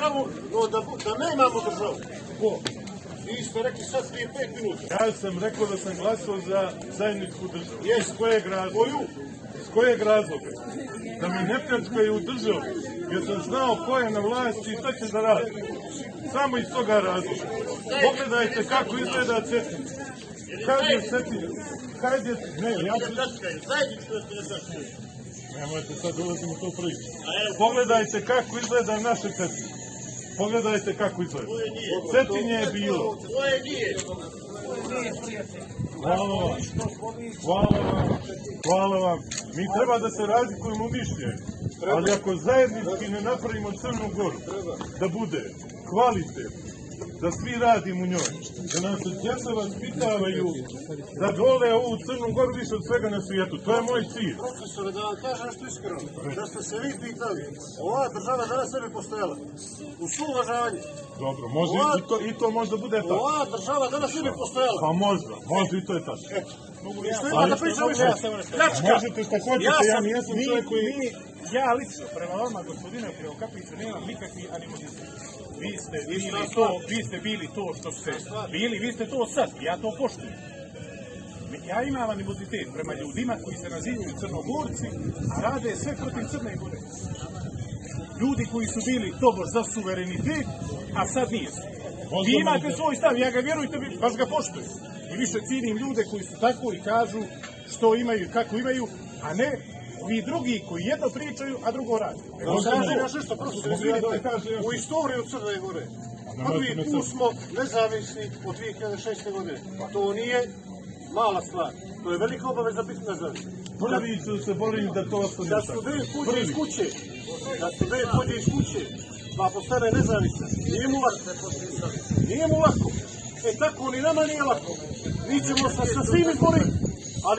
državu, no da nemamo državu. Ko? Vi ste rekli sad prije 5 minuta. Ja sam rekao da sam glasao za zajedničku državu. Iz kojeg razloga? Iz kojeg razloga? Da me ne pljačkaju u državu, jer sam znao ko je na vlasti i šta će da radi. Samo iz toga razloga. Pogledajte kako izgleda Cetinje. Kad je Cetinje? Kad je... Ne, ja ću... Nemojte sad dolazimo u to priču. Pogledajte kako izgleda naše Cetinje. Pogledajte kako izgleda. Cetinje je bilo. Hvala vam. Hvala vam. Hvala vam. Mi treba da se razlikujemo u mišljenju. Ali ako zajednički ne napravimo Crnu Goru da bude kvalitet, da svi radimo u njoj, da nam se djeca vaspitavaju, da dole ovu Crnu Goru više od svega na svijetu. To je moj cilj. Profesore, da vam kažem nešto iskreno. Da ste se vi pitali, ova država danas ne bi postojala. U svo uvažavanje. Dobro, može i to možda bude tako. Ova država danas ne bi postojala. Pa možda i to je tako. I što ima da pričam više? Pljačka! Možete što hoćete, ja nijesam čovjek koji... Ja lično, prema vama, gospodine Krivokapiću, nemam nikakvi animoziteti. Vi ste bili to što ste bili, vi ste to sad, ja to poštujem. Ja imam animozitet prema ljudima koji se nazivaju Crnogorci, a rade sve protiv Crne Gore. Ljudi koji su bili tobož za suverenitet, a sad nisu. Vi imate svoj stav, ja ga vjerujte, baš ga poštujem. I više cijenim ljude koji su tako i kažu što imaju i kako imaju, a ne ovi drugi koji jedno pričaju, a drugo radi. U istoriju Crne Gore prvi put smo nezavisni od 2006. godine. To nije mala stvar. To je velika obaveza biti nezavisni. Prvi ću se borim da to ostane da student pođe iz kuće, pa postane nezavisna. Nije mu lako. E tako ni nama nije lako. Mi ćemo se sa svim izboriti.